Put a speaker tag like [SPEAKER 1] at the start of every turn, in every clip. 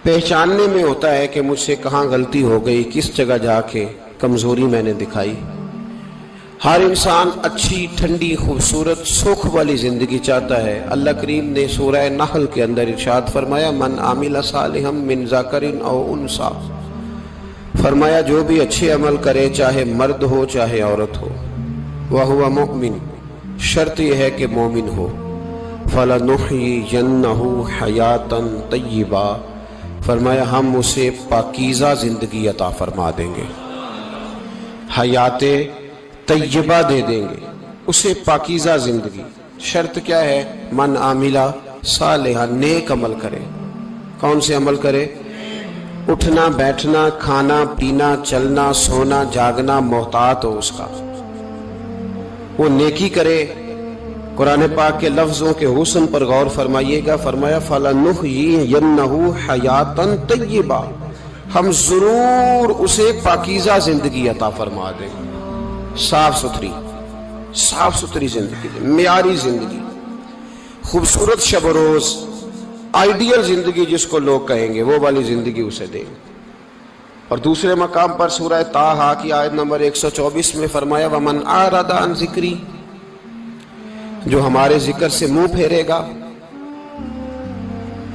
[SPEAKER 1] پہچاننے میں ہوتا ہے کہ مجھ سے کہاں غلطی ہو گئی، کس جگہ جا کے کمزوری میں نے دکھائی۔ ہر انسان اچھی، ٹھنڈی، خوبصورت، سکھ والی زندگی چاہتا ہے۔ اللہ کریم نے سورہ نحل کے اندر ارشاد فرمایا، من عامل صالحا من ذکر او انثی، فرمایا جو بھی اچھے عمل کرے، چاہے مرد ہو چاہے عورت ہو، وہو مؤمن، شرط یہ ہے کہ مومن ہو، فَلَنُحْيِيَنَّهُ حَيَاةً طَيِّبَةً، فرمایا ہم اسے پاکیزہ زندگی عطا فرما دیں گے، حیات طیبہ دے دیں گے اسے، پاکیزہ زندگی۔ شرط کیا ہے؟ من عاملہ صالحا، نیک عمل کرے۔ کون سے عمل کرے؟ اٹھنا بیٹھنا، کھانا پینا، چلنا سونا جاگنا محتاط ہو اس کا، وہ نیکی کرے۔ قرآن پاک کے لفظوں کے حسن پر غور فرمائیے گا، فرمایا فَلَنُحْيِيَنَّهُ حَيَاةً طَيِّبَةً، ہم ضرور اسے پاکیزہ زندگی عطا فرما دیں گے، صاف ستھری زندگی، معیاری زندگی، خوبصورت شب و روز، آئیڈیل زندگی جس کو لوگ کہیں گے، وہ والی زندگی اسے دیں گے۔ اور دوسرے مقام پر سورہ طٰہٰ کی آیت نمبر 124 میں فرمایا وَمَنْ أَعْرَضَ عَنْ ذِكْرِی، جو ہمارے ذکر سے منہ پھیرے گا،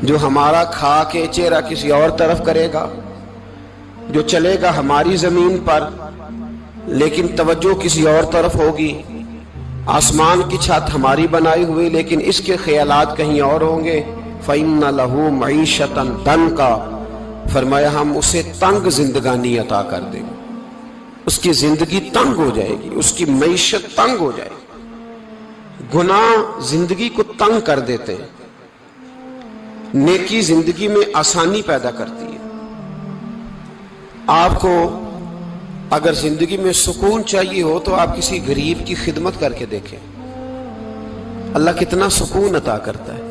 [SPEAKER 1] جو ہمارا کھا کے چہرہ کسی اور طرف کرے گا، جو چلے گا ہماری زمین پر لیکن توجہ کسی اور طرف ہوگی، آسمان کی چھت ہماری بنائی ہوئی لیکن اس کے خیالات کہیں اور ہوں گے، فَإِنَّ لَهُ مَعِيشَةً ضَنْكًا، فرمایا ہم اسے تنگ زندگانی عطا کر دیں گے، اس کی زندگی تنگ ہو جائے گی، اس کی معیشت تنگ ہو جائے گی۔ گناہ زندگی کو تنگ کر دیتے ہیں، نیکی زندگی میں آسانی پیدا کرتی ہے۔ آپ کو اگر زندگی میں سکون چاہیے ہو تو آپ کسی غریب کی خدمت کر کے دیکھیں، اللہ کتنا سکون عطا کرتا ہے۔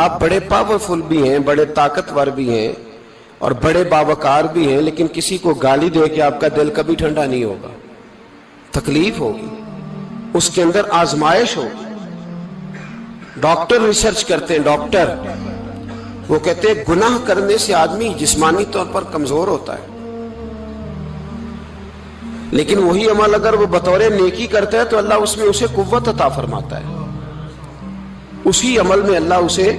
[SPEAKER 1] آپ بڑے پاورفل بھی ہیں، بڑے طاقتور بھی ہیں اور بڑے باوقار بھی ہیں، لیکن کسی کو گالی دے کے آپ کا دل کبھی ٹھنڈا نہیں ہوگا، تکلیف ہوگی، اس کے اندر آزمائش ہوگی۔ ڈاکٹر ریسرچ کرتے ہیں، ڈاکٹر وہ کہتے ہیں گناہ کرنے سے آدمی جسمانی طور پر کمزور ہوتا ہے، لیکن وہی عمل اگر وہ بطور نیکی کرتا ہے تو اللہ اس میں اسے قوت عطا فرماتا ہے، اسی عمل میں اللہ اسے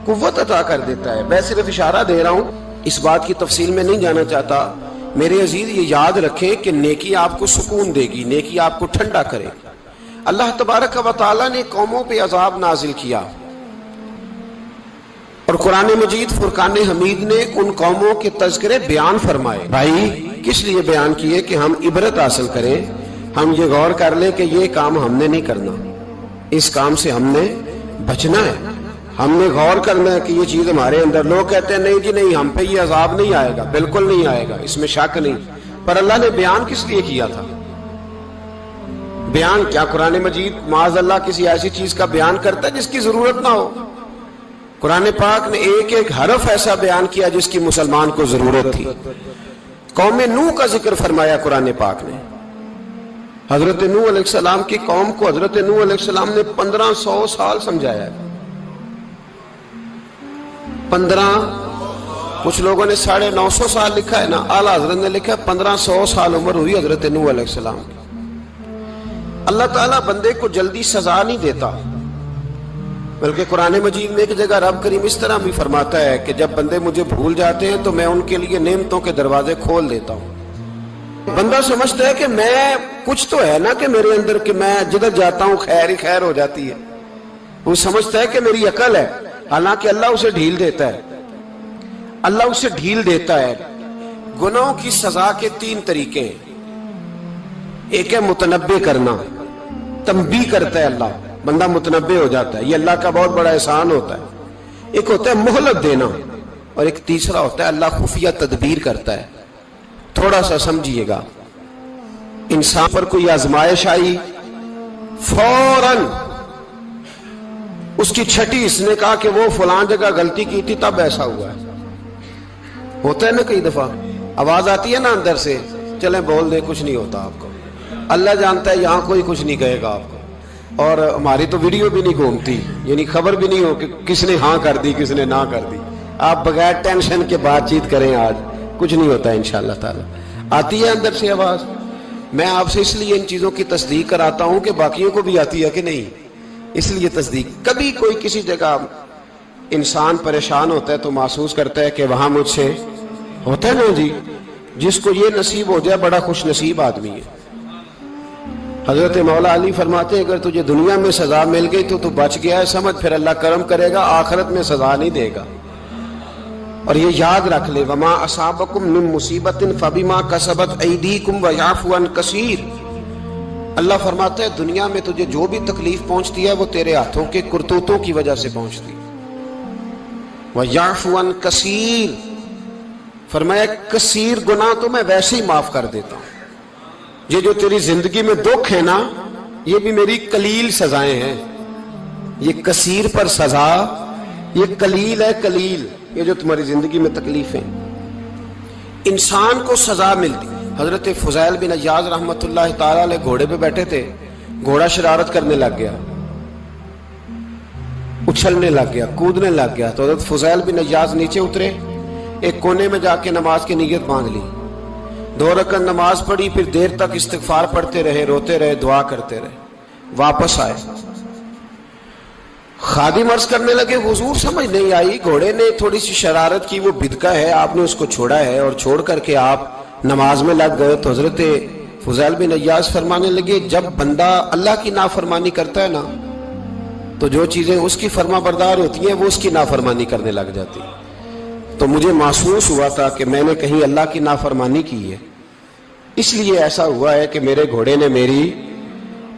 [SPEAKER 1] قوت عطا کر دیتا ہے۔ میں صرف اشارہ دے رہا ہوں، اس بات کی تفصیل میں نہیں جانا چاہتا۔ میرے عزیز یہ یاد رکھیں کہ نیکی آپ کو سکون دے گی، نیکی آپ کو ٹھنڈا کرے گی۔ اللہ تبارک و تعالیٰ نے قوموں پہ عذاب نازل کیا اور قرآن مجید فرقان حمید نے ان قوموں کے تذکرے بیان فرمائے۔ بھائی کس لیے بیان کیے؟ کہ ہم عبرت حاصل کریں، ہم یہ غور کر لیں کہ یہ کام ہم نے نہیں کرنا، اس کام سے ہم نے بچنا ہے، ہم نے غور کرنا ہے کہ یہ چیز ہمارے اندر۔ لوگ کہتے ہیں نہیں جی نہیں، ہم پہ یہ عذاب نہیں آئے گا، بالکل نہیں آئے گا، اس میں شک نہیں۔ پر اللہ نے بیان کس لیے کیا تھا؟ بیان کیا قرآن مجید معاذ اللہ کسی ایسی چیز کا بیان کرتا ہے جس کی ضرورت نہ ہو؟ قرآن پاک نے ایک ایک حرف ایسا بیان کیا جس کی مسلمان کو ضرورت تھی۔ قوم نوح کا ذکر فرمایا قرآن پاک نے، حضرت نوح علیہ السلام کی قوم کو حضرت نوح علیہ السلام نے 1500 سال سمجھایا ہے، 15، کچھ لوگوں نے 950 سال لکھا ہے نا، اعلیٰ حضرت نے لکھا 1500 سال عمر ہوئی حضرت نوح علیہ السلام کی۔ اللہ تعالیٰ بندے کو جلدی سزا نہیں دیتا، بلکہ قرآن مجید میں ایک جگہ رب کریم اس طرح بھی فرماتا ہے کہ جب بندے مجھے بھول جاتے ہیں تو میں ان کے لیے نعمتوں کے دروازے کھول دیتا ہوں۔ بندہ سمجھتا ہے کہ میں کچھ تو ہے نا کہ میرے اندر کہ میں جدھر جاتا ہوں خیر ہی خیر ہو جاتی ہے، وہ سمجھتا ہے کہ میری عقل ہے، حالانکہ اللہ اسے ڈھیل دیتا ہے، اللہ اسے ڈھیل دیتا ہے۔ گناہوں کی سزا کے 3 طریقے ہیں، ایک ہے متنبع کرنا، تنبیہ کرتا ہے اللہ، بندہ متنبع ہو جاتا ہے، یہ اللہ کا بہت بڑا احسان ہوتا ہے۔ ایک ہوتا ہے مہلت دینا، اور ایک تیسرا ہوتا ہے اللہ خفیہ تدبیر کرتا ہے۔ تھوڑا سا سمجھیے گا، انسان پر کوئی آزمائش آئی، فوراً اس کی چھٹی اس نے کہا کہ وہ فلاں جگہ غلطی کی تھی تب ایسا ہوا ہے۔ ہوتا ہے نا کئی دفعہ آواز آتی ہے نا اندر سے، چلیں بول دیں کچھ نہیں ہوتا آپ کو، اللہ جانتا ہے یہاں کوئی کچھ نہیں کہے گا آپ کو، اور ہماری تو ویڈیو بھی نہیں گھومتی، یعنی خبر بھی نہیں ہو کہ کس نے ہاں کر دی کس نے نہ کر دی، آپ بغیر ٹینشن کے بات چیت کریں, آج کچھ نہیں ہوتا ہے انشاءاللہ تعالی. آتی ہے اندر سے آواز؟ میں آپ سے اس لیے ان چیزوں کی تصدیق کراتا ہوں کہ باقیوں کو بھی آتی ہے کہ نہیں, اس لیے تصدیق. کبھی کوئی کسی جگہ انسان پریشان ہوتا ہے تو محسوس کرتا ہے کہ وہاں مجھ سے ہوتا ہے نا جی, جس کو یہ نصیب ہو جائے بڑا خوش نصیب آدمی ہے. حضرت مولا علی فرماتے ہیں اگر تجھے دنیا میں سزا مل گئی تو بچ گیا ہے, سمجھ پھر اللہ کرم کرے گا, آخرت میں سزا نہیں دے گا. اور یہ یاد رکھ لے, وما اصابکم من مصیبت فبما کسبت ایدیکم ویعفو عن کثیر. اللہ فرماتا ہے دنیا میں تجھے جو بھی تکلیف پہنچتی ہے وہ تیرے ہاتھوں کے کرتوتوں کی وجہ سے پہنچتی. ویعفو عن کثیر, فرمایا کثیر گناہ تو میں ویسے ہی معاف کر دیتا ہوں. یہ جو تیری زندگی میں دکھ ہے نا, یہ بھی میری قلیل سزائیں ہیں. یہ کثیر پر سزا, یہ قلیل ہے قلیل. یہ جو تمہاری زندگی میں تکلیفیں, انسان کو سزا ملتی. حضرت فضیل بن عیاض رحمت اللہ تعالی علیہ گھوڑے پہ بیٹھے تھے, گھوڑا شرارت کرنے لگ گیا, اچھلنے لگ گیا, کودنے لگ گیا. تو حضرت فضیل بن عیاض نیچے اترے, ایک کونے میں جا کے نماز کی نیت باندھ لی, 2 رکعت نماز پڑھی, پھر دیر تک استغفار پڑھتے رہے, روتے رہے, دعا کرتے رہے. واپس آئے, خادم عرض کرنے لگے حضور سمجھ نہیں آئی, گھوڑے نے تھوڑی سی شرارت کی, وہ بدکا ہے, آپ نے اس کو چھوڑا ہے اور چھوڑ کر کے آپ نماز میں لگ گئے. تو حضرت فضیل بن عیاض فرمانے لگے جب بندہ اللہ کی نافرمانی کرتا ہے نا تو جو چیزیں اس کی فرما بردار ہوتی ہیں وہ اس کی نافرمانی کرنے لگ جاتی. تو مجھے محسوس ہوا تھا کہ میں نے کہیں اللہ کی نافرمانی کی ہے, اس لیے ایسا ہوا ہے کہ میرے گھوڑے نے میری,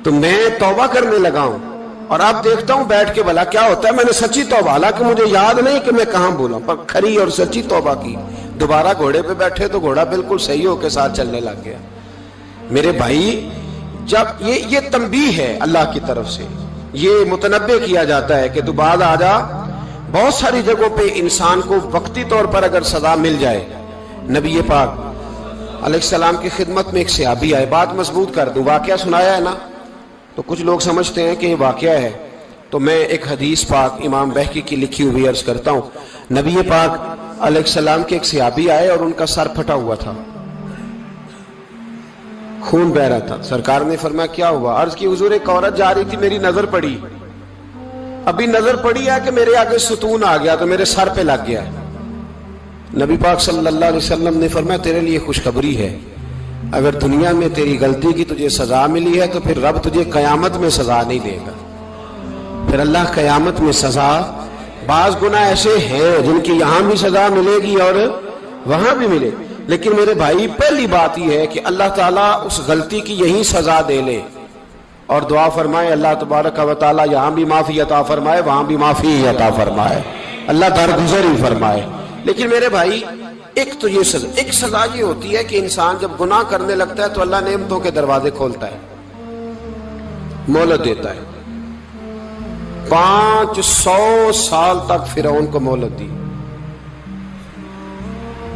[SPEAKER 1] تو میں توبہ کرنے لگا ہوں. اور اب دیکھتا ہوں بیٹھ کے بھلا کیا ہوتا ہے. میں نے سچی توبہ, حالانکہ مجھے یاد نہیں کہ میں کہاں بولا, پر کھری اور سچی توبہ کی. دوبارہ گھوڑے پہ بیٹھے تو گھوڑا بالکل صحیح ہو کے ساتھ چلنے لگ گیا. میرے بھائی, جب یہ تنبیہ ہے اللہ کی طرف سے, یہ متنبہ کیا جاتا ہے کہ تو بعد آ جا. بہت ساری جگہوں پہ انسان کو وقتی طور پر اگر سزا مل جائے, نبی پاک علیہ السلام کی خدمت میں ایک صحابی آئے, بات مضبوط کر دوں, واقعہ سنایا ہے نا تو کچھ لوگ سمجھتے ہیں کہ یہ واقعہ ہے, تو میں ایک حدیث پاک امام بہقی کی لکھی ہوئی عرض کرتا ہوں. نبی پاک علیہ السلام کے ایک صحابی آئے اور ان کا سر پھٹا ہوا تھا, خون بہ رہا تھا. سرکار نے فرمایا کیا ہوا؟ عرض کی حضور ایک عورت جا رہی تھی, میری نظر پڑی, ابھی نظر پڑی ہے کہ میرے آگے ستون آ گیا تو میرے سر پہ لگ گیا. نبی پاک صلی اللہ علیہ وسلم نے فرمایا تیرے لیے خوشخبری ہے, اگر دنیا میں تیری غلطی کی تجھے سزا ملی ہے تو پھر رب تجھے قیامت میں سزا نہیں دے گا. پھر اللہ قیامت میں سزا, بعض گناہ ایسے ہیں جن کی یہاں بھی سزا ملے گی اور وہاں بھی ملے, لیکن میرے بھائی پہلی بات یہ ہے کہ اللہ تعالیٰ اس غلطی کی یہی سزا دے لے اور دعا فرمائے اللہ تبارک و تعالیٰ یہاں بھی معافی عطا فرمائے, وہاں بھی معافی عطا فرمائے, اللہ درگزر ہی فرمائے. لیکن میرے بھائی ایک تو یہ سزا, ایک سزا یہ ہوتی ہے کہ انسان جب گناہ کرنے لگتا ہے تو اللہ نعمتوں کے دروازے کھولتا ہے, مہلت دیتا ہے. 500 سال تک فرعون کو مہلت دی.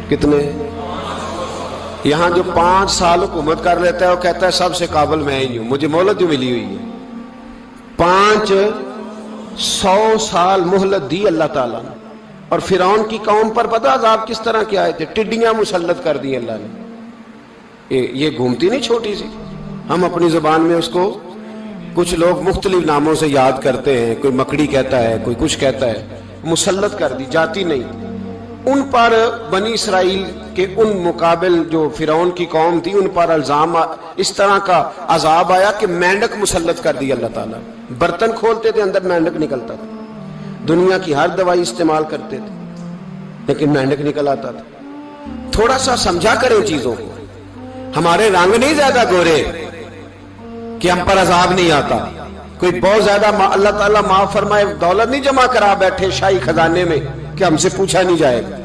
[SPEAKER 1] کتنے؟ یہاں جو 5 سال حکومت کر لیتا ہے وہ کہتا ہے سب سے قابل میں ہی ہوں, مجھے مہلت جو ملی ہوئی ہے. 500 سال مہلت دی اللہ تعالیٰ نے. اور فرعون کی قوم پر پتہ عذاب کس طرح کے آئے تھے؟ ٹڈیاں مسلط کر دی اللہ نے. یہ گھومتی نہیں چھوٹی سی, ہم اپنی زبان میں اس کو کچھ لوگ مختلف ناموں سے یاد کرتے ہیں, کوئی مکڑی کہتا ہے, کوئی کچھ کہتا ہے. مسلط کر دی, جاتی نہیں. ان پر بنی اسرائیل کے ان مقابل جو فرعون کی قوم تھی ان پر الزام اس طرح کا عذاب آیا کہ مینڈک مسلط کر دی اللہ تعالیٰ. برتن کھولتے تھے اندر مینڈک نکلتا تھا, دنیا کی ہر دوائی استعمال کرتے تھے لیکن مینڈک نکل آتا تھا. تھوڑا سا سمجھا کریں چیزوں کو. ہمارے رنگ نہیں زیادہ گورے کہ ہم پر عذاب نہیں آتا. کوئی بہت زیادہ اللہ تعالیٰ معاف فرمائے دولت نہیں جمع کرا بیٹھے شاہی خزانے میں کہ ہم سے پوچھا نہیں جائے گا.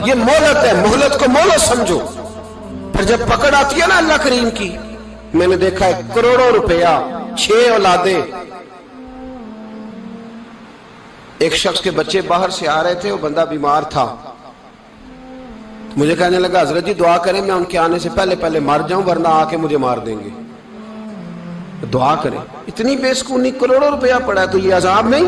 [SPEAKER 1] یہ مہلت ہے, مہلت کو مہلت سمجھو. پھر جب پکڑ آتی ہے نا اللہ کریم کی, میں نے دیکھا ہے کروڑوں روپیہ, 6 اولادیں. ایک شخص کے بچے باہر سے آ رہے تھے, وہ بندہ بیمار تھا, مجھے کہنے لگا حضرت جی دعا کریں میں ان کے آنے سے پہلے مر جاؤں ورنہ آ کے مجھے مار دیں گے, دعا کریں. اتنی بے سکونی, کروڑوں روپیہ پڑا ہے تو یہ عذاب نہیں,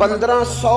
[SPEAKER 1] 1500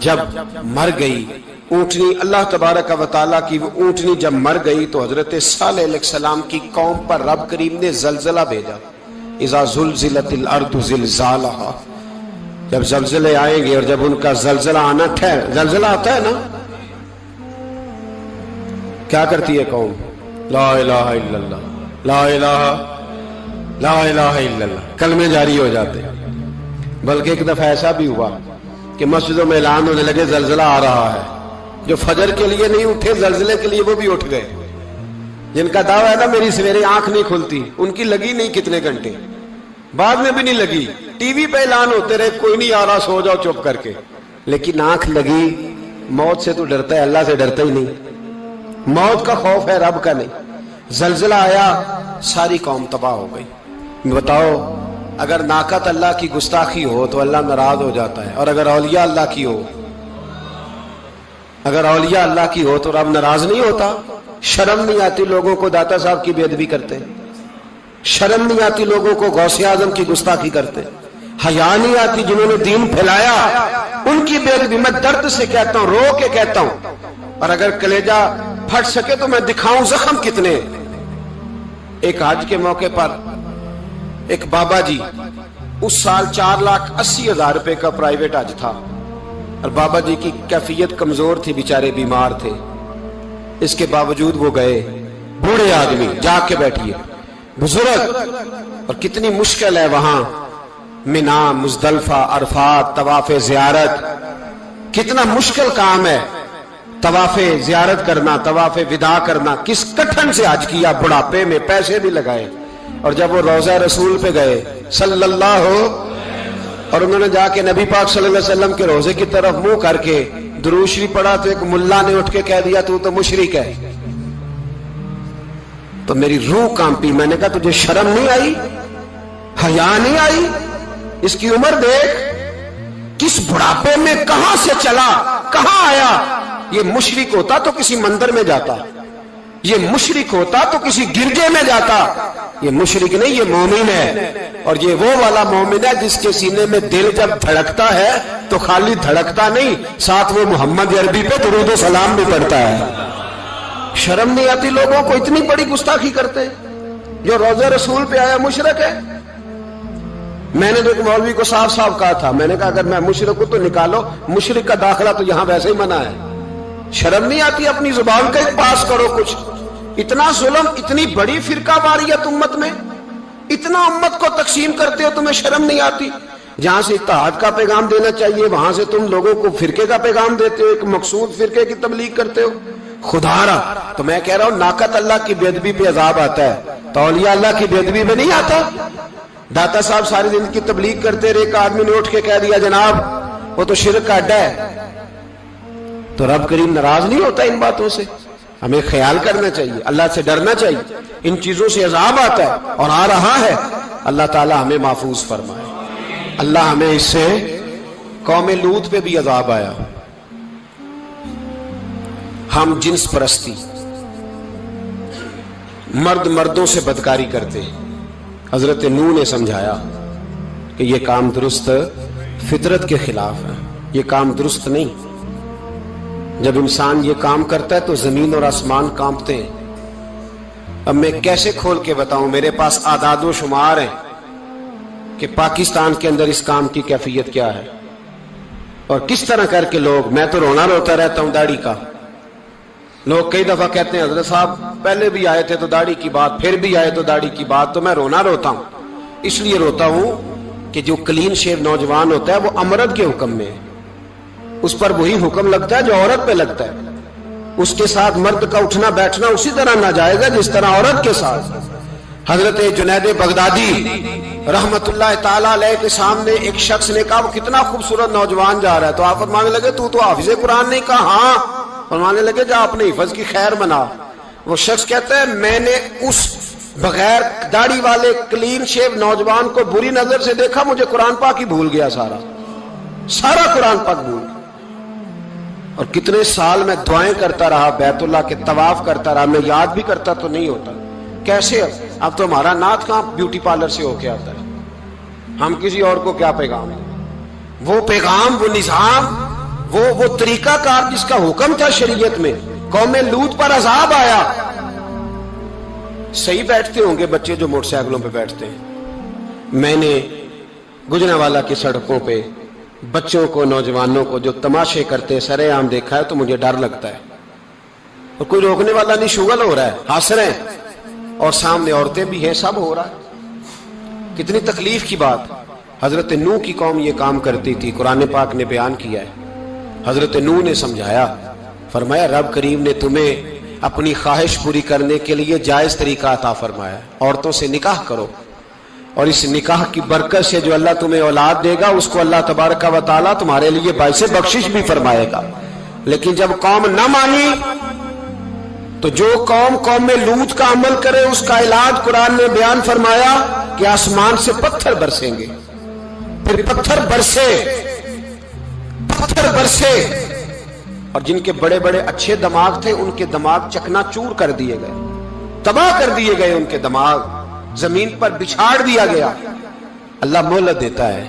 [SPEAKER 1] جب مر گئی اونٹنی، اللہ تبارک و تعالیٰ کی وہ اونٹنی جب مر گئی تو حضرت صالح علیہ السلام کی قوم پر رب کریم نے زلزلہ بھیجا. اذا زلزلت الارض زلزالہا، جب زلزلے آئیں گے اور جب ان کا زلزلہ آنا زلزلہ آتا ہے نا، کیا کرتی ہے قوم؟ لا الہ الا اللہ، لا الہ الا اللہ، کلمے جاری ہو جاتے. بلکہ ایک دفعہ ایسا بھی ہوا کہ مسجدوں میں اعلان ہونے لگے زلزلہ آ رہا ہے. جو فجر کے لیے نہیں اٹھے زلزلے کے لیے وہ بھی اٹھ گئے. جن کا دعویٰ ہے نا میری سویرے آنکھ نہیں کھلتی، ان کی لگی نہیں کتنے گھنٹے، بعد میں بھی نہیں لگی. ٹی وی پہ اعلان ہوتے رہے کوئی نہیں آ رہا، سو جاؤ چپ کر کے. لیکن آنکھ لگی. موت سے تو ڈرتا ہے، اللہ سے ڈرتا ہی نہیں. موت کا خوف ہے، رب کا نہیں. زلزلہ آیا، ساری قوم تباہ ہو گئی. بتاؤ اگر ناقت اللہ کی گستاخی ہو تو اللہ ناراض ہو جاتا ہے، اور اگر اولیاء اللہ کی ہو، اگر اولیاء اللہ کی ہو تو رب ناراض نہیں ہوتا. شرم نہیں آتی لوگوں کو داتا صاحب کی بے ادبی کرتے، شرم نہیں آتی لوگوں کو غوث اعظم کی گستاخی کرتے، حیا نہیں آتی جنہوں نے دین پھیلایا ان کی بے ادبی. میں درد سے کہتا ہوں، رو کے کہتا ہوں، اور اگر کلیجہ پھٹ سکے تو میں دکھاؤں زخم کتنے. ایک حج کے موقع پر ایک بابا جی، اس سال 4,80,000 روپے کا پرائیویٹ حج تھا، اور بابا جی کی کیفیت کمزور تھی، بیچارے بیمار تھے. اس کے باوجود وہ گئے. بوڑھے آدمی، جا کے بیٹھیے، بزرگ، اور کتنی مشکل ہے وہاں منا، مزدلفہ، عرفات، طواف زیارت. کتنا مشکل کام ہے طواف زیارت کرنا، طواف وداع کرنا. کس کٹھن سے حج کیا، بڑھاپے میں پیسے بھی لگائے. اور جب وہ روضہ رسول پہ گئے صلی اللہ، اور انہوں نے جا کے نبی پاک صلی اللہ علیہ وسلم کے روزے کی طرف منہ کر کے درود شریف پڑھا تو ایک ملا نے اٹھ کے کہہ دیا تو مشرک ہے. تو میری روح کانپی. میں نے کہا تجھے شرم نہیں آئی، حیا نہیں آئی؟ اس کی عمر دیکھ، کس بڑھاپے میں کہاں سے چلا، کہاں آیا. یہ مشرک ہوتا تو کسی مندر میں جاتا، یہ مشرک ہوتا تو کسی گرجے میں جاتا. یہ مشرک نہیں، یہ مومن ہے. اور یہ وہ والا مومن ہے جس کے سینے میں دل جب دھڑکتا ہے تو خالی دھڑکتا نہیں، ساتھ وہ محمد عربی پہ درود و سلام بھی پڑھتا ہے. شرم نہیں آتی لوگوں کو؟ اتنی بڑی گستاخی کرتے. جو روزہ رسول پہ آیا مشرک ہے. میں نے تو ایک مولوی کو صاف صاف کہا تھا، میں نے کہا اگر میں مشرک ہوں تو نکالو، مشرک کا داخلہ تو یہاں ویسے ہی منع ہے. شرم نہیں آتی؟ اپنی زبان کا ایک پاس کرو کچھ. اتنا ظلم، اتنی بڑی فرقہ واریت امت میں، اتنا امت کو تقسیم کرتے ہو، تمہیں شرم نہیں آتی؟ جہاں سے اتحاد کا پیغام دینا چاہیے وہاں سے تم لوگوں کو فرقے کا پیغام دیتے ہو، ایک مقصود فرقے کی تبلیغ کرتے ہو. خدا را، تو میں کہہ رہا ہوں ناقت اللہ کی بے ادبی پہ عذاب آتا ہے تو اولیاء اللہ کی بے ادبی پہ نہیں آتا. داتا صاحب ساری زندگی تبلیغ کرتے رہے، ایک آدمی نے اٹھ کے کہہ دیا جناب وہ تو شرک کا اڈا ہے، تو رب کریم ناراض نہیں ہوتا ان باتوں سے؟ ہمیں خیال کرنا چاہیے، اللہ سے ڈرنا چاہیے. ان چیزوں سے عذاب آتا ہے اور آ رہا ہے. اللہ تعالی ہمیں محفوظ فرمائے. اللہ ہمیں اس سے، قوم لوط پہ بھی عذاب آیا. ہم جنس پرستی، مرد مردوں سے بدکاری کرتے. حضرت نوح نے سمجھایا کہ یہ کام درست، فطرت کے خلاف ہے، یہ کام درست نہیں. جب انسان یہ کام کرتا ہے تو زمین اور آسمان کانپتے ہیں. اب میں کیسے کھول کے بتاؤں؟ میرے پاس اعداد و شمار ہیں کہ پاکستان کے اندر اس کام کی کیفیت کیا ہے اور کس طرح کر کے لوگ. میں تو رونا روتا رہتا ہوں داڑھی کا. لوگ کئی دفعہ کہتے ہیں حضرت صاحب پہلے بھی آئے تھے تو داڑھی کی بات، پھر بھی آئے تو داڑھی کی بات. تو میں رونا روتا ہوں. اس لیے روتا ہوں کہ جو کلین شیو نوجوان ہوتا ہے وہ امرد کے حکم میں ہے، اس پر وہی حکم لگتا ہے جو عورت پہ لگتا ہے. اس کے ساتھ مرد کا اٹھنا بیٹھنا اسی طرح ناجائز ہے جس طرح عورت کے ساتھ. حضرت جنید بغدادی رحمت اللہ تعالی علیہ کے سامنے ایک شخص نے کہا وہ کتنا خوبصورت نوجوان جا رہا ہے، تو آپ فرمانے لگے تو حافظ قرآن نہیں؟ کہا ہاں. فرمانے لگے جا اپنے حفظ کی خیر منا. وہ شخص کہتا ہے میں نے اس بغیر داڑھی والے کلین شیو نوجوان کو بری نظر سے دیکھا، مجھے قرآن پاک ہی بھول گیا، سارا قرآن پاک بھول گیا. اور کتنے سال میں دعائیں کرتا رہا، بیت اللہ کے طواف کرتا رہا، میں یاد بھی کرتا تو نہیں ہوتا. کیسے؟ اب تو ہمارا نعت کہاں بیوٹی پارلر سے ہو کے آتا ہے. ہم کسی اور کو کیا پیغام دیں؟ وہ پیغام، وہ نظام وہ طریقہ کار جس کا حکم تھا شریعت میں. قوم لوط پر عذاب آیا. صحیح بیٹھتے ہوں گے بچے جو موٹر سائیکلوں پہ بیٹھتے ہیں. میں نے گجرانوالہ کی سڑکوں پہ بچوں کو نوجوانوں کو جو تماشے کرتے سرے عام دیکھا ہے تو مجھے ڈر لگتا ہے. اور کوئی روکنے والا نہیں, شغل ہو رہا ہے, ہنس رہے ہیں, اور سامنے عورتیں بھی ہیں, سب ہو رہا ہے. کتنی تکلیف کی بات. حضرت نوح کی قوم یہ کام کرتی تھی, قرآن پاک نے بیان کیا ہے. حضرت نوح نے سمجھایا, فرمایا رب کریم نے تمہیں اپنی خواہش پوری کرنے کے لیے جائز طریقہ عطا فرمایا, عورتوں سے نکاح کرو, اور اس نکاح کی برکت سے جو اللہ تمہیں اولاد دے گا اس کو اللہ تبارک و تعالیٰ تمہارے لیے باعث بخشش بھی فرمائے گا. لیکن جب قوم نہ مانی تو جو قوم میں لوط کا عمل کرے اس کا علاج قرآن نے بیان فرمایا کہ آسمان سے پتھر برسیں گے. پھر پتھر برسے اور جن کے بڑے بڑے اچھے دماغ تھے ان کے دماغ چکنا چور کر دیے گئے, تباہ کر دیے گئے, ان کے دماغ زمین پر بچھاڑ دیا گیا. اللہ مہلت دیتا ہے,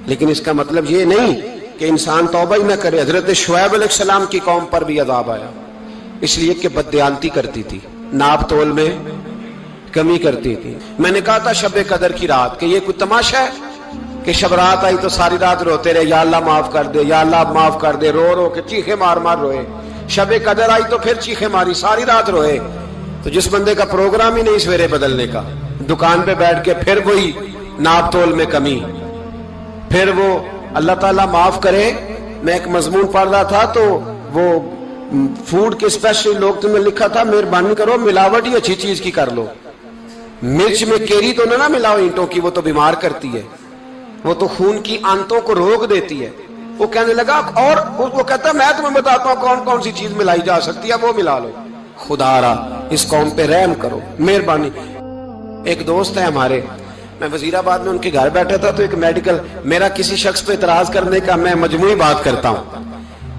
[SPEAKER 1] لیکن اس کا مطلب یہ نہیں کہ انسان توبہ ہی نہ کرے. حضرت شعیب علیہ السلام کی قوم پر بھی عذاب آیا, اس لیے کہ بددیانتی کرتی تھی, ناپ تول میں کمی کرتی تھی. میں نے کہا تھا شب قدر کی رات کہ یہ کوئی تماشا ہے کہ شب رات آئی تو ساری رات روتے رہے, یا اللہ معاف کر دے, یا اللہ معاف کر دے, رو رو کے چیخے مار مار روئے. شب قدر آئی تو پھر چیخے ماری, ساری رات روئے. تو جس بندے کا پروگرام ہی نہیں سویرے بدلنے کا, دکان پہ بیٹھ کے پھر وہی ناپ تول میں کمی, پھر وہ اللہ تعالیٰ معاف کرے. میں ایک مضمون پڑھ رہا تھا تو وہ فوڈ کے اسپیشل لوگ تمہیں لکھا تھا مہربانی کرو ملاوٹ ہی اچھی چیز کی کر لو, مرچ میں کیری تو نہ ملاؤ اینٹوں کی, وہ تو بیمار کرتی ہے, وہ تو خون کی آنتوں کو روک دیتی ہے. وہ کہنے لگا, اور وہ کہتا میں تمہیں بتاتا ہوں کون کون سی چیز ملائی جا سکتی ہے, وہ ملا لو. خدا را اس قوم پہ رحم کرو, مہربانی. ایک دوست ہے ہمارے, میں وزیر آباد میں ان کے گھر بیٹھا تھا تو ایک میڈیکل, میرا کسی شخص پہ اعتراض کرنے کا میں مجموعی بات کرتا ہوں.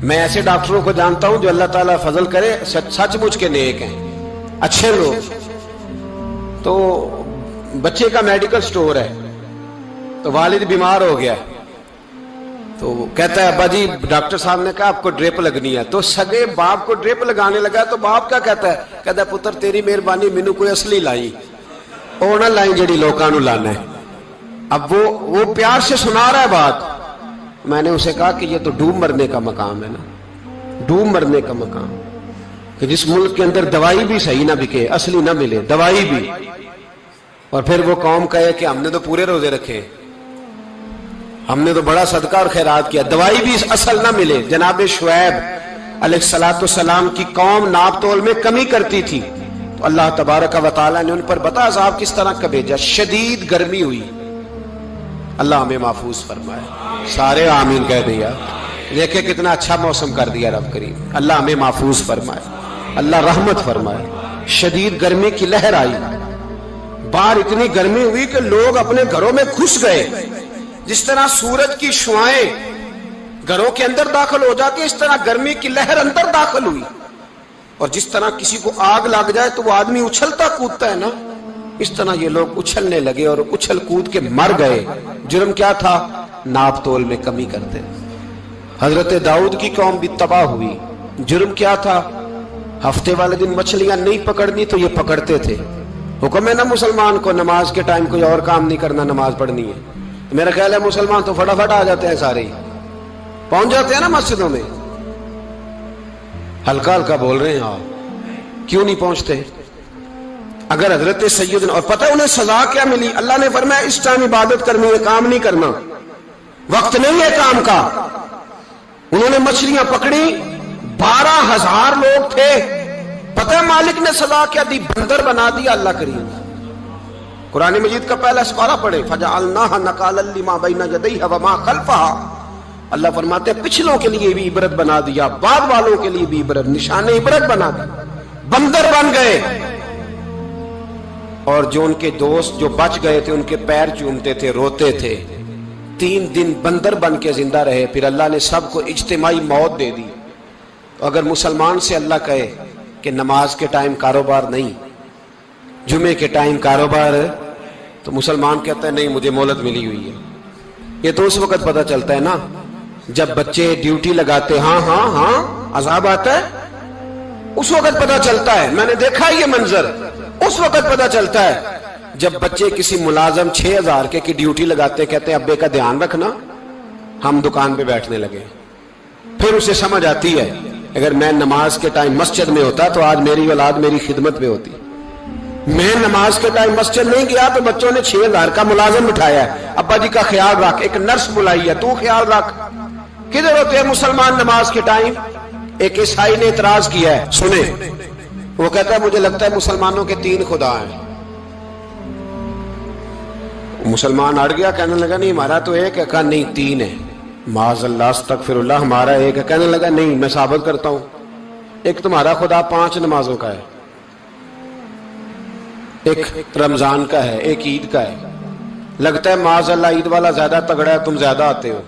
[SPEAKER 1] میں ایسے ڈاکٹروں کو جانتا ہوں جو اللہ تعالیٰ فضل کرے سچ مچ کے نیک ہیں, اچھے لوگ. تو بچے کا میڈیکل سٹور ہے, تو والد بیمار ہو گیا, تو کہتا ہے ابا جی ڈاکٹر صاحب نے کہا آپ کو ڈرپ لگنی ہے. تو سگے باپ کو ڈرپ لگانے لگا تو باپ کیا کہتا ہے پتر تیری مہربانی, مینوں کوئی اصلی لائی, وہ نہ لائی جڑی لوکاں نو لانا ہے. اب وہ پیار سے سنا رہا ہے بات. میں نے اسے کہا کہ یہ تو ڈوب مرنے کا مقام ہے نا, ڈوب مرنے کا مقام, کہ جس ملک کے اندر دوائی بھی صحیح نہ بکے, اصلی نہ ملے دوائی بھی, اور پھر وہ قوم کہے کہ ہم نے تو پورے روزے رکھے, ہم نے تو بڑا صدقہ اور خیرات کیا, دوائی بھی اصل نہ ملے. جناب شعیب علیہ السلام کی قوم ناپ تول میں کمی کرتی تھی, تو اللہ تبارک و تعالیٰ نے ان پر بتا عذاب کس طرح کا بھیجا. شدید گرمی ہوئی, اللہ ہمیں محفوظ فرمائے. سارے آمین کہہ دیا. دیکھیں کتنا اچھا موسم کر دیا رب کریم, اللہ ہمیں محفوظ فرمائے, اللہ رحمت فرمائے. شدید گرمی کی لہر آئی, باہر اتنی گرمی ہوئی کہ لوگ اپنے گھروں میں گھس گئے. جس طرح سورج کی شعائیں گھروں کے اندر داخل ہو جاتی ہے, اس طرح گرمی کی لہر اندر داخل ہوئی. اور جس طرح کسی کو آگ لگ جائے تو وہ آدمی اچھلتا کودتا ہے نا, اس طرح یہ لوگ اچھلنے لگے اور اچھل کود کے مر گئے. جرم کیا تھا؟ ناپ تول میں کمی کرتے. حضرت داؤد کی قوم بھی تباہ ہوئی. جرم کیا تھا؟ ہفتے والے دن مچھلیاں نہیں پکڑنی تو یہ پکڑتے تھے. حکم ہے نا مسلمان کو نماز کے ٹائم کوئی اور کام نہیں کرنا, نماز پڑھنی ہے. میرا خیال ہے مسلمان تو فٹافٹ آ جاتے ہیں, سارے ہی پہنچ جاتے ہیں نا مسجدوں میں. ہلکا ہلکا بول رہے ہیں آپ, کیوں نہیں پہنچتے؟ اگر حضرت سیدنا, اور پتہ انہیں سزا کیا ملی؟ اللہ نے فرمایا اس ٹائم عبادت کرنی ہے, کام نہیں کرنا, وقت نہیں ہے کام کا. انہوں نے مچھلیاں پکڑی, 12,000 لوگ تھے. پتہ ہے مالک نے سزا کیا دی؟ بندر بنا دیا اللہ کریم. قرآن مجید کا پہلا سپارہ پڑھے, فَجَعَلْنَاهَا نَكَالًا لِمَا بَيْنَ يَدَيْهَا وَمَا خَلْفَهَا. اللہ فرماتے ہیں پچھلوں کے لیے بھی عبرت بنا دیا, بعد والوں کے لیے بھی عبرت, نشان عبرت بنا دیا. بندر بن گئے, اور جو ان کے دوست جو بچ گئے تھے ان کے پیر چومتے تھے, روتے تھے. 3 دن بندر بن کے زندہ رہے. پھر اللہ نے سب کو اجتماعی موت دے دی. اگر مسلمان سے اللہ کہے کہ نماز کے ٹائم کاروبار نہیں, جمعے کے ٹائم کاروبار ہے, تو مسلمان کہتا ہے نہیں مجھے مہلت ملی ہوئی ہے. یہ تو اس وقت پتہ چلتا ہے نا جب بچے ڈیوٹی لگاتے ہاں ہاں ہاں عذاب آتا ہے، اس وقت پتا چلتا ہے، میں نے دیکھا یہ منظر، اس وقت پتا چلتا ہے جب بچے کسی ملازم 6000 کی ڈیوٹی لگاتے، کہتے ہیں ابے کا دھیان رکھنا، ہم دکان پہ بیٹھنے لگے. پھر اسے سمجھ آتی ہے اگر میں نماز کے ٹائم مسجد میں ہوتا تو آج میری اولاد میری خدمت میں ہوتی. میں نماز کے ٹائم مسجد نہیں گیا تو بچوں نے 6000 کا ملازم بٹھایا ہے، ابا جی کا خیال رکھ، ایک نرس بلائی ہے، تو خیال رکھ. کدھر ہوتے ہیں مسلمان نماز کے ٹائم؟ ایک عیسائی نے اعتراض کیا ہے، سنیں، وہ کہتا ہے مجھے لگتا ہے مسلمانوں کے 3 خدا ہیں. مسلمان اڑ گیا، کہنے لگا نہیں ہمارا تو ایک ہے. کہا نہیں 3 ہے. معاذ اللہ استغفر اللہ، ہمارا ایک ہے. کہنے لگا نہیں میں ثابت کرتا ہوں، ایک تمہارا خدا 5 نمازوں کا ہے، ایک رمضان کا ہے، ایک عید کا ہے. لگتا ہے معاذ اللہ عید والا زیادہ تگڑا ہے، تم زیادہ آتے ہو.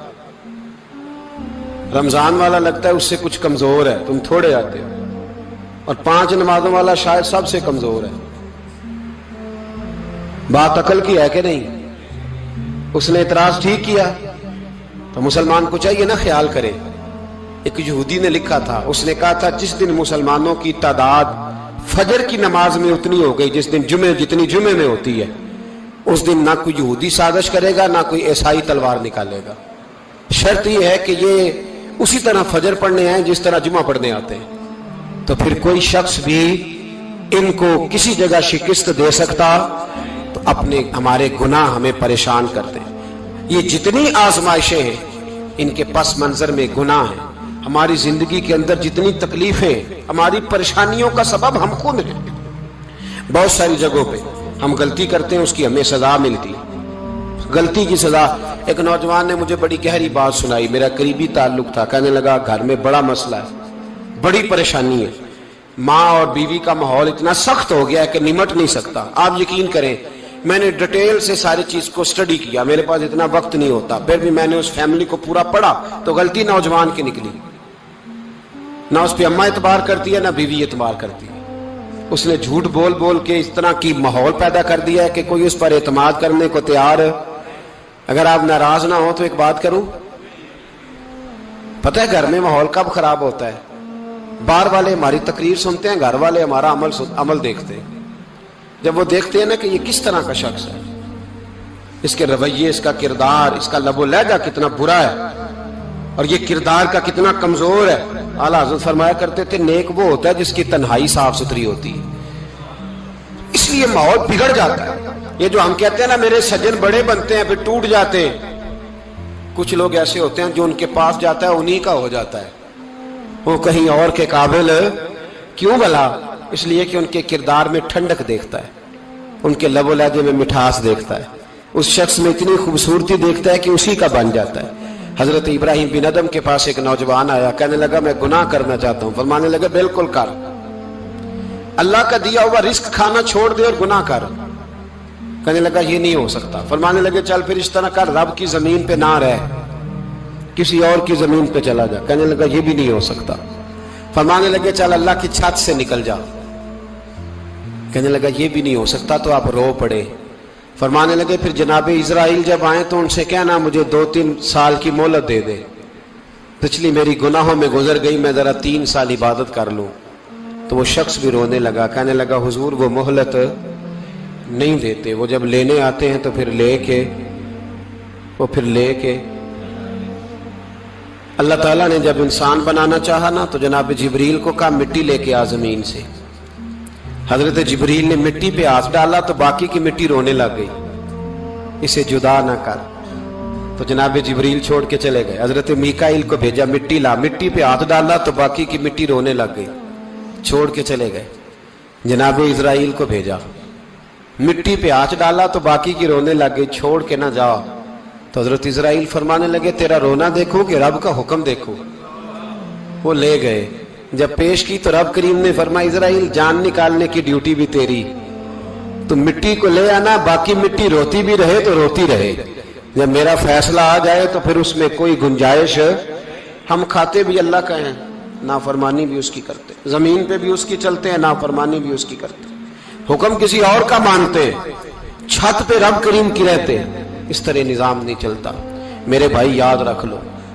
[SPEAKER 1] رمضان والا لگتا ہے اس سے کچھ کمزور ہے، تم تھوڑے آتے ہو. اور 5 نمازوں والا شاید سب سے کمزور ہے. بات عقل کی ہے کہ نہیں؟ اس نے اعتراض ٹھیک کیا. تو مسلمان کو چاہیے نا خیال کرے. ایک یہودی نے لکھا تھا، اس نے کہا تھا جس دن مسلمانوں کی تعداد فجر کی نماز میں اتنی ہو گئی جس دن جتنی جمعے میں ہوتی ہے، اس دن نہ کوئی یہودی سازش کرے گا نہ کوئی عیسائی تلوار نکالے گا. شرط یہ ہے کہ یہ اسی طرح فجر پڑھنے آئیں جس طرح جمعہ پڑھنے آتے ہیں. تو پھر کوئی شخص بھی ان کو کسی جگہ شکست دے سکتا تو اپنے ہمارے گناہ ہمیں پریشان کرتے ہیں. یہ جتنی آزمائشیں ہیں ان کے پس منظر میں گناہ ہیں. ہماری زندگی کے اندر جتنی تکلیفیں، ہماری پریشانیوں کا سبب ہم خود ہیں. بہت ساری جگہوں پہ ہم غلطی کرتے ہیں، اس کی ہمیں سزا ملتی ہے. غلطی کی سزا. ایک نوجوان نے مجھے بڑی گہری بات سنائی، میرا قریبی تعلق تھا. کہنے لگا گھر میں بڑا مسئلہ ہے، بڑی پریشانی ہے، ماں اور بیوی کا ماحول اتنا سخت ہو گیا ہے کہ نمٹ نہیں سکتا. آپ یقین کریں میں نے ڈیٹیل سے ساری چیز کو سٹڈی کیا، میرے پاس اتنا وقت نہیں ہوتا، پھر بھی میں نے اس فیملی کو پورا پڑھا تو غلطی نوجوان کی نکلی. نہ اس پہ اماں اعتبار کرتی ہے نہ بیوی اعتبار کرتی ہے. اس نے جھوٹ بول بول کے اس طرح کی ماحول پیدا کر دیا ہے کہ کوئی اس پر اعتماد کرنے کو تیار ہے. اگر آپ ناراض نہ ہو تو ایک بات کروں، پتہ ہے گھر میں ماحول کب خراب ہوتا ہے؟ باہر والے ہماری تقریر سنتے ہیں، گھر والے ہمارا عمل دیکھتے ہیں. جب وہ دیکھتے ہیں نا کہ یہ کس طرح کا شخص ہے، اس کے رویے، اس کا کردار، اس کا لب و لہجہ کتنا برا ہے اور یہ کردار کا کتنا کمزور ہے. اعلیٰ حضرت فرمایا کرتے تھے نیک وہ ہوتا ہے جس کی تنہائی صاف ستھری ہوتی ہے. اس لیے ماحول بگڑ جاتا ہے. یہ جو ہم کہتے ہیں نا میرے سجن بڑے بنتے ہیں پھر ٹوٹ جاتے ہیں، کچھ لوگ ایسے ہوتے ہیں جو ان کے پاس جاتا ہے انہی کا ہو جاتا ہے. وہ کہیں اور کے قابل کیوں بھلا؟ اس لیے کہ ان کے کردار میں ٹھنڈک دیکھتا ہے، ان کے لب و لہجے میں مٹھاس دیکھتا ہے، اس شخص میں اتنی خوبصورتی دیکھتا ہے کہ اسی کا بن جاتا ہے. حضرت ابراہیم بن ادم کے پاس ایک نوجوان آیا، کہنے لگا میں گناہ کرنا چاہتا ہوں. فرمانے لگا بالکل کر، اللہ کا دیا ہوا رزق کھانا چھوڑ دے اور گناہ کر. کہنے لگا یہ نہیں ہو سکتا. فرمانے لگے چل پھر اس طرح کر، رب کی زمین پہ نہ رہ، کسی اور کی زمین پہ چلا جا. کہنے لگا یہ بھی نہیں ہو سکتا. فرمانے لگے چل اللہ کی چھت سے نکل جا. کہنے لگا یہ بھی نہیں ہو سکتا. تو آپ رو پڑے. فرمانے لگے پھر جناب اسرائیل جب آئیں تو ان سے کہنا مجھے 2-3 سال کی مہلت دے دے، پچھلی میری گناہوں میں گزر گئی، میں ذرا 3 سال عبادت کر لوں. تو وہ شخص بھی رونے لگا، کہنے لگا حضور وہ مہلت نہیں دیتے، وہ جب لینے آتے ہیں تو پھر لے کے اللہ تعالیٰ نے جب انسان بنانا چاہا نا تو جناب جبریل کو کہا مٹی لے کے آ زمین سے. حضرت جبریل نے مٹی پہ ہاتھ ڈالا تو باقی کی مٹی رونے لگ گئی، اسے جدا نہ کر. تو جناب جبریل چھوڑ کے چلے گئے. حضرت میکائیل کو بھیجا مٹی لا، مٹی پہ ہاتھ ڈالا تو باقی کی مٹی رونے لگ گئی، چھوڑ کے چلے گئے. جناب اسرائیل کو بھیجا، مٹی پہ ہاتھ ڈالا تو باقی کی رونے لگ گئی، چھوڑ کے نہ جاؤ. تو حضرت اسرائیل فرمانے لگے تیرا رونا دیکھو کہ رب کا حکم دیکھو. وہ لے گئے، جب پیش کی تو رب کریم نے فرمایا اسرائیل جان نکالنے کی ڈیوٹی بھی تیری، تو مٹی کو لے آنا، باقی مٹی روتی بھی رہے تو روتی رہے. جب میرا فیصلہ آ جائے تو پھر اس میں کوئی گنجائش، ہم کھاتے بھی اللہ کا ہیں، نافرمانی بھی اس کی کرتے، زمین پہ بھی اس کی چلتے ہیں، نافرمانی بھی اس کی کرتے، حکم کسی اور کا مانتے، چھت پہ رب کریم کی رہتے. اس طرح نظام نہیں چلتا. میرے بھائی یاد رکھ لو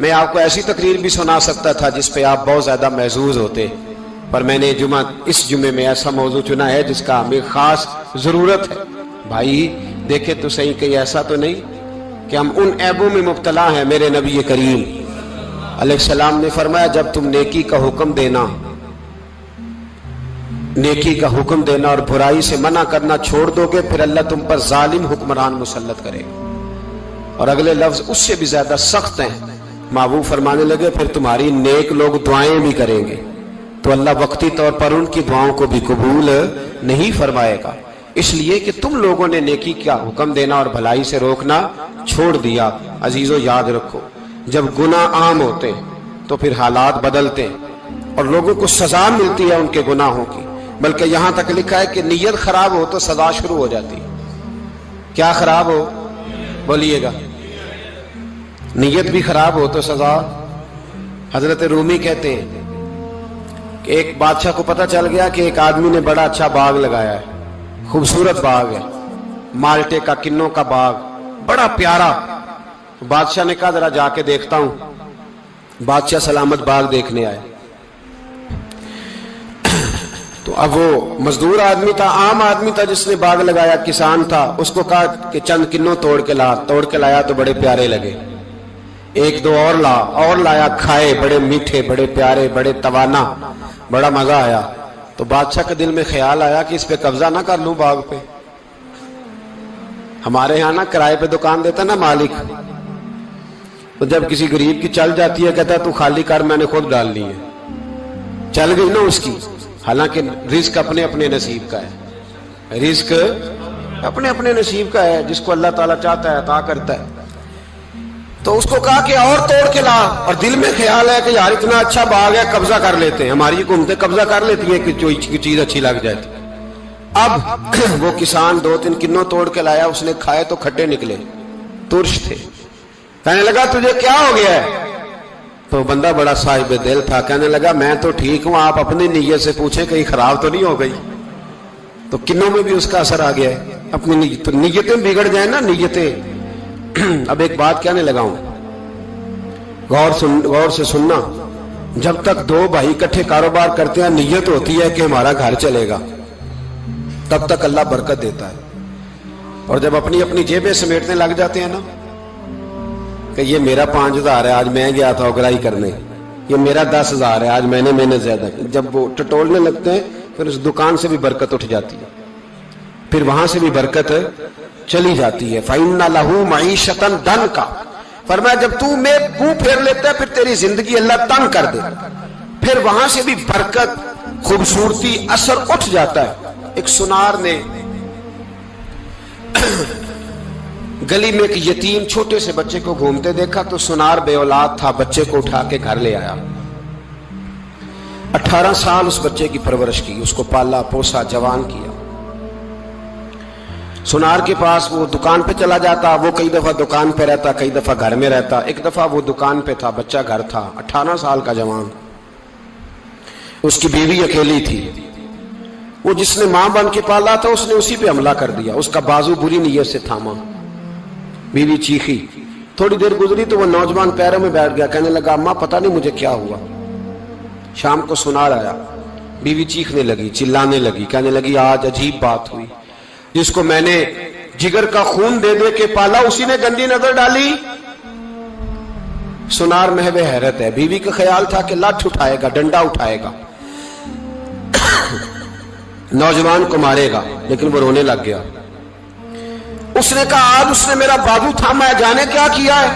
[SPEAKER 1] میں آپ کو ایسی تقریر بھی سنا سکتا تھا جس پہ آپ بہت زیادہ محظوظ ہوتے، پر میں نے اس جمعے میں ایسا موضوع چنا ہے جس کا ہمیں خاص ضرورت ہے۔ بھائی دیکھے تو صحیح، کہیں ایسا تو نہیں کہ ہم ان عیبوں میں مبتلا ہیں۔ میرے نبی کریم علیہ السلام نے فرمایا جب تم نیکی کا حکم دینا اور برائی سے منع کرنا چھوڑ دو گے، پھر اللہ تم پر ظالم حکمران مسلط کرے گا۔ اور اگلے لفظ اس سے بھی زیادہ سخت ہیں، محبوب فرمانے لگے پھر تمہاری نیک لوگ دعائیں بھی کریں گے تو اللہ وقتی طور پر ان کی دعاؤں کو بھی قبول نہیں فرمائے گا، اس لیے کہ تم لوگوں نے نیکی کا حکم دینا اور بھلائی سے روکنا چھوڑ دیا۔ عزیزو یاد رکھو، جب گناہ عام ہوتے تو پھر حالات بدلتے اور لوگوں کو سزا ملتی ہے ان کے گناہوں کی، بلکہ یہاں تک لکھا ہے کہ نیت خراب ہو تو سزا شروع ہو جاتی ہے۔ کیا خراب ہو؟ بولیے گا۔ نیت بھی خراب ہو تو سزا۔ حضرت رومی کہتے ہیں کہ ایک بادشاہ کو پتہ چل گیا کہ ایک آدمی نے بڑا اچھا باغ لگایا ہے، خوبصورت باغ ہے، مالٹے کا، کنوں کا باغ، بڑا پیارا۔ بادشاہ نے کہا ذرا جا کے دیکھتا ہوں۔ بادشاہ سلامت باغ دیکھنے آئے تو اب وہ مزدور آدمی تھا، عام آدمی تھا جس نے باغ لگایا، کسان تھا، اس کو کہا کہ چند کنوں توڑ کے لایا تو بڑے پیارے لگے، ایک دو اور لایا، کھائے، بڑے میٹھے، بڑے پیارے، بڑے توانا، بڑا مزہ آیا۔ تو بادشاہ کے دل میں خیال آیا کہ اس پہ قبضہ نہ کر لوں باغ پہ۔ ہمارے ہاں نا کرائے پہ دکان دیتا نا مالک، تو جب کسی غریب کی چل جاتی ہے کہتا ہے تو خالی کر، میں نے خود ڈال لی ہے، چل گئی نا اس کی۔ حالانکہ رزق اپنے اپنے نصیب کا ہے، رزق اپنے اپنے نصیب کا ہے، جس کو اللہ تعالیٰ چاہتا ہے عطا کرتا ہے۔ تو اس کو کہا کہ اور توڑ کے لا، اور دل میں خیال ہے کہ یار اتنا اچھا باغ ہے، قبضہ کر لیتے ہیں، ہماری حکومتیں قبضہ کر لیتی ہیں کہ جو چیز اچھی لگ جائے۔ اب وہ کسان 2-3 کنوں توڑ کے لایا، اس نے کھائے تو کھٹے نکلے، ترش تھے۔ کہنے لگا تجھے کیا ہو گیا ہے؟ تو بندہ بڑا صاحب دل تھا، کہنے لگا میں تو ٹھیک ہوں، آپ اپنی نیت سے پوچھیں کہیں خراب تو نہیں ہو گئی۔ تو کنوں میں بھی اس کا اثر آ گیا ہے، اپنی نیتیں بگڑ جائیں نا، نیتیں۔ اب ایک بات کہنے لگا ہوں، غور سے سننا، جب تک دو بھائی اکٹھے کاروبار کرتے ہیں نیت ہوتی ہے کہ ہمارا گھر چلے گا، تب تک اللہ برکت دیتا ہے، اور جب اپنی اپنی جیبیں سمیٹنے لگ جاتے ہیں نا کہ یہ میرا 5,000 ہے، آج میں گیا تھا اگرائی کرنے، یہ میرا 10,000 ہے، آج میں نے محنت زیادہ کی، جب وہ ٹٹولنے لگتے ہیں پھر اس دکان سے بھی برکت اٹھ جاتی ہے، پھر وہاں سے بھی برکت چلی جاتی ہے۔ فَإِنَّ لَهُ مَعِيشَةً ضَنْكَ، فرمایا جب تو میں منہ پھیر لیتا ہے پھر تیری زندگی اللہ تنگ کر دے، پھر وہاں سے بھی برکت، خوبصورتی، اثر اٹھ جاتا ہے۔ ایک سنار نے گلی میں ایک یتیم چھوٹے سے بچے کو گھومتے دیکھا تو سنار بے اولاد تھا، بچے کو اٹھا کے گھر لے آیا، 18 سال اس بچے کی پرورش کی، اس کو پالا پوسا، جوان کیا۔ سنار کے پاس وہ دکان پہ چلا جاتا، وہ کئی دفعہ دکان پہ رہتا، کئی دفعہ گھر میں رہتا۔ ایک دفعہ وہ دکان پہ تھا، بچہ گھر تھا، 18 سال کا جوان، اس کی بیوی اکیلی تھی۔ وہ جس نے ماں بن کے پالا تھا اس نے اسی پہ حملہ کر دیا، اس کا بازو بری نیت سے تھاما، بیوی چیخی۔ تھوڑی دیر گزری تو وہ نوجوان پیروں میں بیٹھ گیا، کہنے لگا اماں پتہ نہیں مجھے کیا ہوا۔ شام کو سنار آیا، بیوی چیخنے لگی، چلانے لگی، کہنے لگی آج عجیب بات ہوئی، جس کو میں نے جگر کا خون دے دے کے پالا اسی نے گندی نظر ڈالی۔ سنار محو حیرت ہے، بیوی کا خیال تھا کہ لٹھ اٹھائے گا، ڈنڈا اٹھائے گا، نوجوان کو مارے گا، لیکن وہ رونے لگ گیا۔ اس نے کہا آج اس نے میرا بازو تھاما ہے، جانے کیا کیا ہے،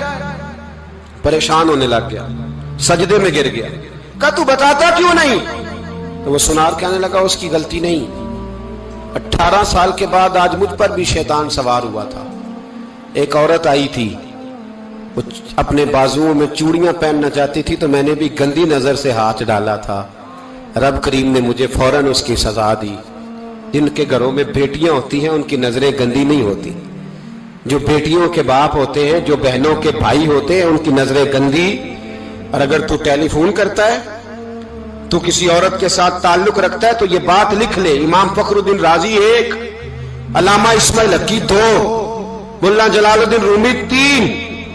[SPEAKER 1] پریشان ہونے لگ گیا، سجدے میں گر گیا، کہا تو بتاتا کیوں نہیں؟ تو وہ سنار کہنے لگا اس کی غلطی نہیں، 18 سال کے بعد آج مجھ پر بھی شیطان سوار ہوا تھا۔ ایک عورت آئی تھی، وہ اپنے بازوؤں میں چوڑیاں پہننا چاہتی تھی تو میں نے بھی گندی نظر سے ہاتھ ڈالا تھا، رب کریم نے مجھے فوراً اس کی سزا دی۔ جن کے گھروں میں بیٹیاں ہوتی ہیں ان کی نظریں گندی نہیں ہوتی، جو بیٹیوں کے باپ ہوتے ہیں، جو بہنوں کے بھائی ہوتے ہیں، ان کی نظریں گندی۔ اور اگر تو ٹیلی فون کرتا ہے، تو کسی عورت کے ساتھ تعلق رکھتا ہے تو یہ بات لکھ لے، امام فخر الدین رازی 1، علامہ اسماعیل حقی 2، ملا جلال الدین رومی 3،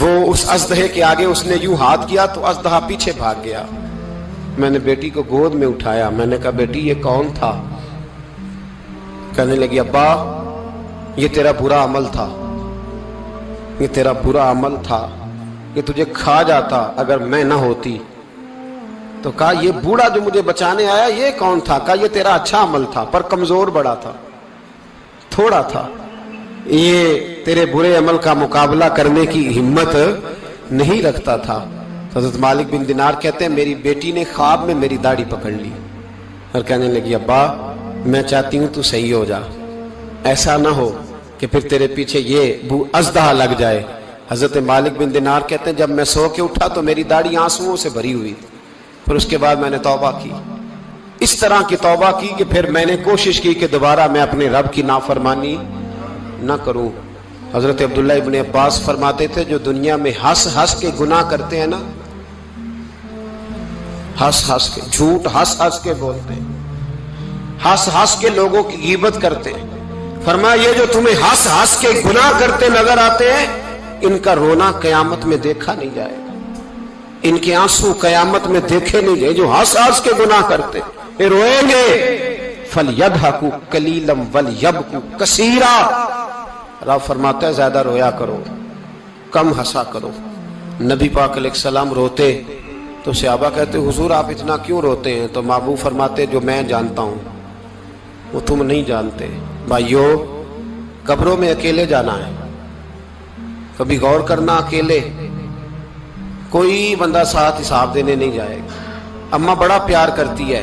[SPEAKER 1] وہ اس اژدہے کے آگے اس نے یوں ہاتھ کیا تو اژدہا پیچھے بھاگ گیا. میں نے بیٹی کو گود میں اٹھایا. میں نے کہا بیٹی یہ کون تھا؟ کہنے لگی ابا یہ تیرا برا عمل تھا, یہ تیرا برا عمل تھا, یہ تجھے کھا جاتا اگر میں نہ ہوتی. تو کہا یہ بوڑھا جو مجھے بچانے آیا یہ کون تھا؟ کہا یہ تیرا اچھا عمل تھا پر کمزور بڑا تھا, تھوڑا تھا, یہ تیرے برے عمل کا مقابلہ کرنے کی ہمت نہیں رکھتا تھا. حضرت مالک بن دینار کہتے ہیں میری بیٹی نے خواب میں میری داڑھی پکڑ لی اور کہنے لگی ابا میں چاہتی ہوں تو صحیح ہو جا, ایسا نہ ہو کہ پھر تیرے پیچھے یہ اژدہا لگ جائے. حضرت مالک بن دینار کہتے ہیں جب میں سو کے اٹھا تو میری داڑھی آنسوؤں سے بھری ہوئی, پھر اس کے بعد میں نے توبہ کی. اس طرح کی توبہ کی کہ پھر میں نے کوشش کی کہ دوبارہ میں اپنے رب کی نافرمانی نہ کروں. حضرت عبداللہ ابن عباس فرماتے تھے جو دنیا میں ہنس ہنس کے گناہ کرتے ہیں نا, ہنس ہنس کے, جھوٹ ہنس ہنس کے بولتے ہیں, ہنس ہنس کے لوگوں کی غیبت کرتے ہیں, فرمایا یہ جو تمہیں ہنس ہنس کے گناہ کرتے نظر آتے ہیں ان کا رونا قیامت میں دیکھا نہیں جائے گا, ان کے آنسو قیامت میں دیکھے نہیں جائے. جو ہنس ہنس کے گناہ کرتے یہ روئیں گے. فَلْيَضْحَكُوا قَلِيلًا وَلْيَبْكُوا كَثِيرًا. رب فرماتا ہے زیادہ رویا کرو کم ہنسا کرو. نبی پاک علیہ السلام روتے تو صحابہ کہتے حضور آپ اتنا کیوں روتے ہیں؟ تو محبوب فرماتے جو میں جانتا ہوں وہ تم نہیں جانتے. بھائیو قبروں میں اکیلے جانا ہے, کبھی غور کرنا, اکیلے, کوئی بندہ ساتھ حساب دینے نہیں جائے گا. اماں بڑا پیار کرتی ہے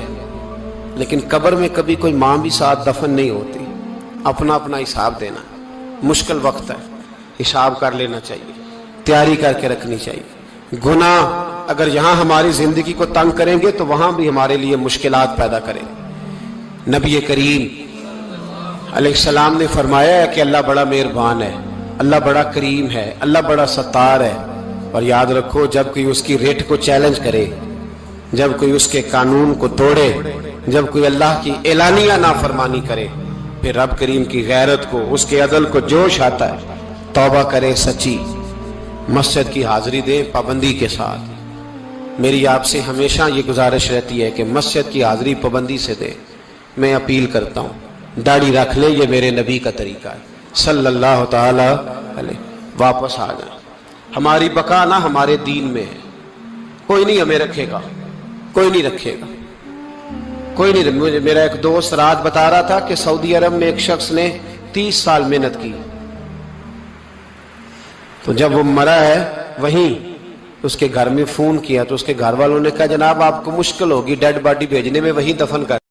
[SPEAKER 1] لیکن قبر میں کبھی کوئی ماں بھی ساتھ دفن نہیں ہوتی. اپنا اپنا حساب دینا, مشکل وقت ہے, حساب کر لینا چاہیے, تیاری کر کے رکھنی چاہیے. گناہ اگر یہاں ہماری زندگی کو تنگ کریں گے تو وہاں بھی ہمارے لیے مشکلات پیدا کریں گے. نبی کریم علیہ السلام نے فرمایا ہے کہ اللہ بڑا مہربان ہے, اللہ بڑا کریم ہے, اللہ بڑا ستار ہے. اور یاد رکھو جب کوئی اس کی ریٹ کو چیلنج کرے, جب کوئی اس کے قانون کو توڑے, جب کوئی اللہ کی اعلانیہ نافرمانی کرے, پھر رب کریم کی غیرت کو, اس کے عدل کو جوش آتا ہے. توبہ کرے سچی, مسجد کی حاضری دیں پابندی کے ساتھ. میری آپ سے ہمیشہ یہ گزارش رہتی ہے کہ مسجد کی حاضری پابندی سے دیں. میں اپیل کرتا ہوں داڑھی رکھ لیں, یہ میرے نبی کا طریقہ ہے صلی اللہ تعالی علیہ. واپس آ جائیں. ہماری بقا نہ ہمارے دین میں ہے. کوئی نہیں ہمیں رکھے گا, کوئی نہیں رکھے گا, کوئی نہیں. میرا ایک دوست رات بتا رہا تھا کہ سعودی عرب میں ایک شخص نے 30 سال محنت کی, تو جب وہ مرا ہے وہیں اس کے گھر میں فون کیا تو اس کے گھر والوں نے کہا جناب آپ کو مشکل ہوگی ڈیڈ باڈی بھیجنے میں, وہیں دفن کر